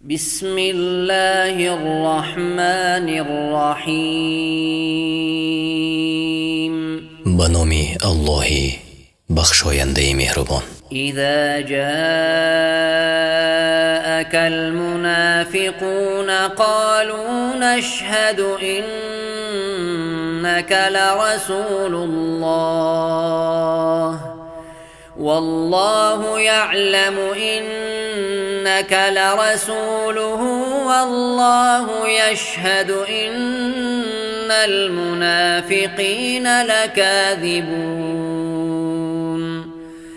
بسم الله الرحمن الرحيم بنام الله بخشاینده مهربان. إذا جاءك المنافقون قالوا نشهد إنك لرسول الله والله يعلم إنك لرسوله والله يشهد إن المنافقين لكاذبون.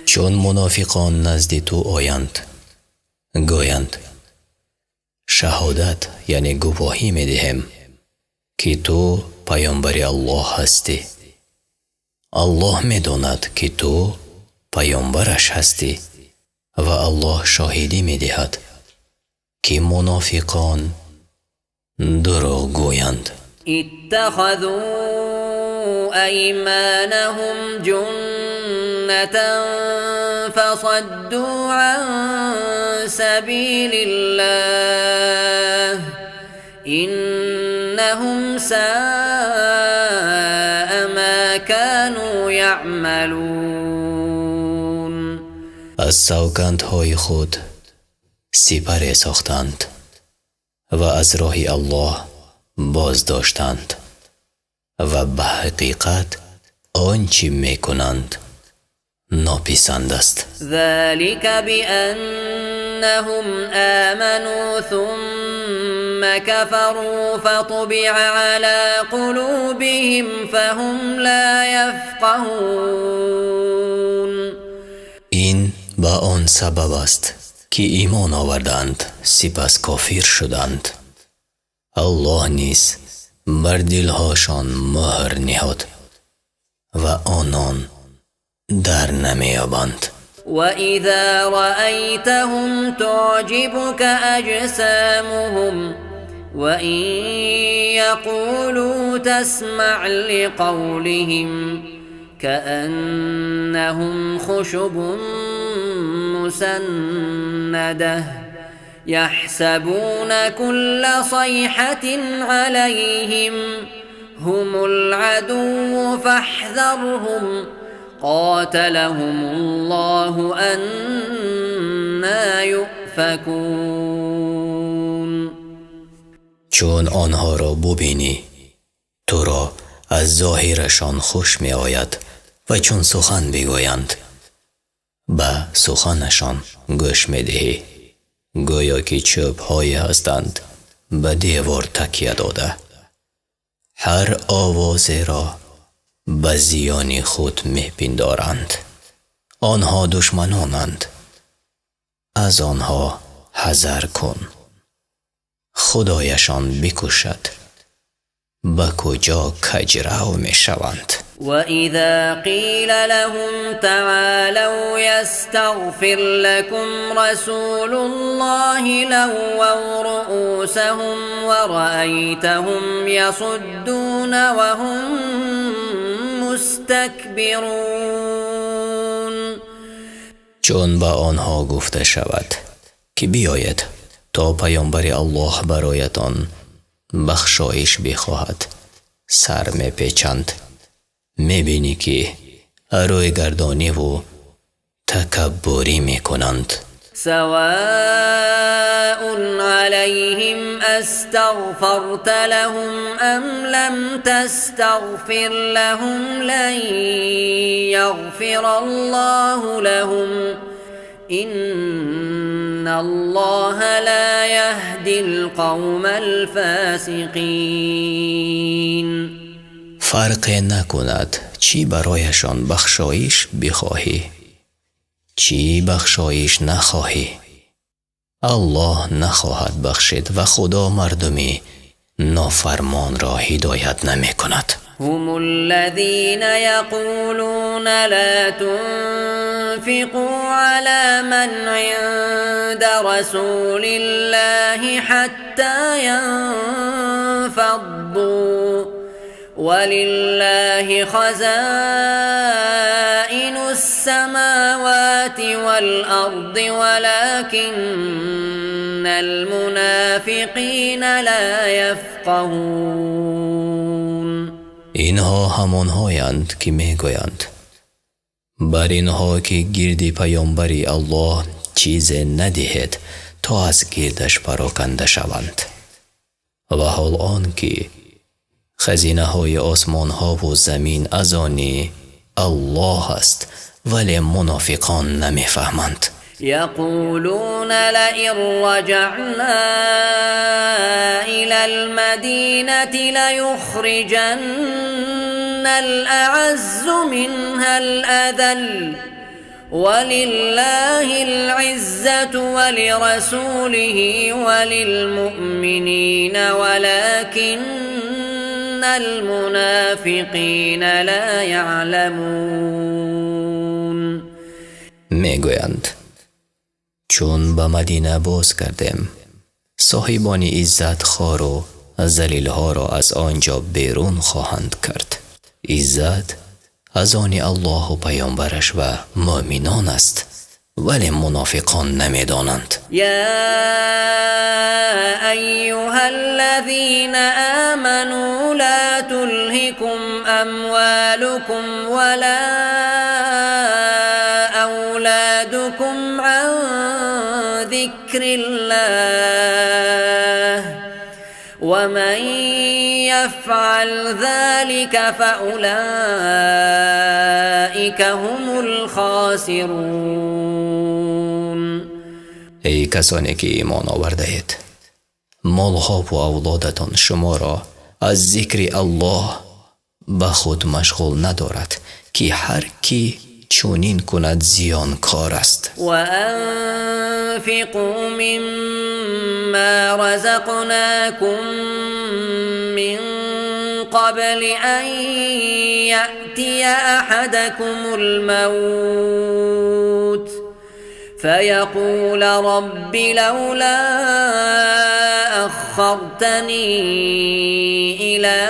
چون منافقان نزد تو آیند گویند شهادت یعنی گواهی می دهم که تو پیامبر الله هستی. الله می داند که تو پیامبرش هستی و الله شاهدی می دهد که منافقان دروغ گویند. اتخذوا أيمانهم جنة فصدوا عن سبيل الله إنهم ساء ما كانوا يعملون. از سوگندهای خود سپر ساختند و از راه الله باز داشتند و به حقیقت آنچه می کنند ناپسند است. ذلك بأنهم آمنوا ثم كفروا فطبع على قلوبهم فهم لا يفقهون. این به آن سبب است که ایمان آوردند سپس کافر شدند. الله نیز بر دلهاشان مهر نهاد و آنان در نمیابند. وإذا رأيتهم تعجبك أجسامهم وإن يقولوا تسمع لقولهم كأنهم خشب مسندة يحسبون كل صيحة عليهم هم العدو فاحذرهم قاتلهم الله أنا يؤفكون. چون آنها را ببینی تو را از ظاهرشان خوش می آید و چون سخن بگویند به سخنشان گوش می دهی گویا که چوب های هستند به دیوار تکیه داده. هر آواز را به زیان خود می پندارند. آنها دشمنانند، از آنها حذر کن خدایشان بکشد به کجا کجرو می شوند. وإذا قيل لهم تعالوا يستغفر لكم رسول الله لووا رؤوسهم ورأيتهم يصدون وهم مستكبرون. چون به آنها گفته شود که بیاید تا پیامبر الله برایتان بخشایش بخواهد سر می پیچند. می بینی که روی گردانی و تکبری می کنند. سواء عليهم استغفرت لهم ام لم تستغفر لهم لن يغفر الله لهم إن الله لا يهدي القوم الفاسقين. فرق نکند چی برایشان بخشایش بخواهی چی بخشایش نخواهی، الله نخواهد بخشید و خدا مردمی نافرمان را هدایت نمی کند. هم الذين يقولون لا تنفقوا على من عند رسول الله حتى ينفضوا ولله خزائن السماوات والأرض ولكن المنافقین لا یفقهون. اینها همانهایند که میگویند بر اینها که گردی پیامبری الله چیز ندهد تا از گردش پراکنده شوند و حال آن که خزینه های آسمان ها و زمین از آن الله است ولی منافقان نمیفهمند. یقولون لئن رجعنا إلى المدینة لیخرجن الأعز منها الأذل ولله العزة ولرسوله وللمؤمنين ولكن المنافقین لا یعلمون. میگویند چون به مدینه باز کردیم صاحبان عزت خوار و ذلیل ها را از آنجا بیرون خواهند کرد. عزت از آن الله و پیامبرش و مؤمنان است ولی منافقان نمیدانند. یا ایها الذین آمنوا لا تلهکم اموالکم ولا اولادکم عن ذکر الله ومن يفعل ذلك فأولئك هم الخاسرون. ای کسانی که ایمان آورده اید مالها و اولادتان شما را از ذکر الله به خود مشغول ندارد که هر کی چونین کند زیانکار است. و انفقوا مما رزقناكم من قبل ان یأتی احدكم الموت فيقول رب لولا أخرتني إلى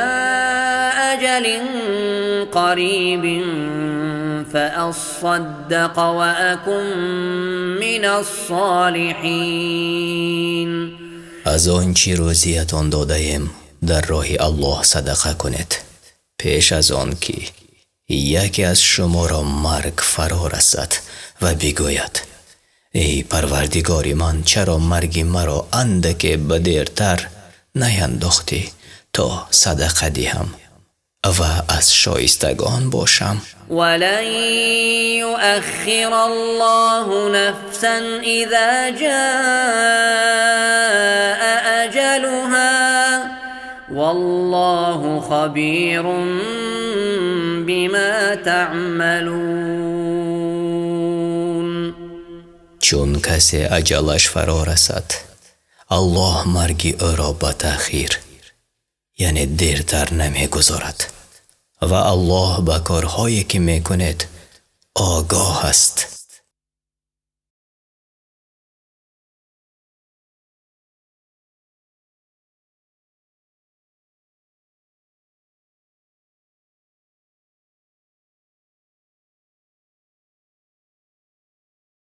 أجل قريب فأصدق وأكن من الصالحين. از آنچه روزیتان داده ایم در راه الله صدقه کنید پیش از آن که یکی از شما را مرگ فرا رسد و بگوید ای پروردگار من چرا مرگ مرا اندک بدیرتر نینداختی تا صدقه دهم و از شایستگان باشم. ولن یؤخر الله نفسا اذا جاء اجلها والله خبیر بما تعملون. چون کسی اجلش فرا رسد الله مرگ او را به تأخیر یعنی دیرتر نمیگذارد و الله به کارهایی که میکنید آگاه است.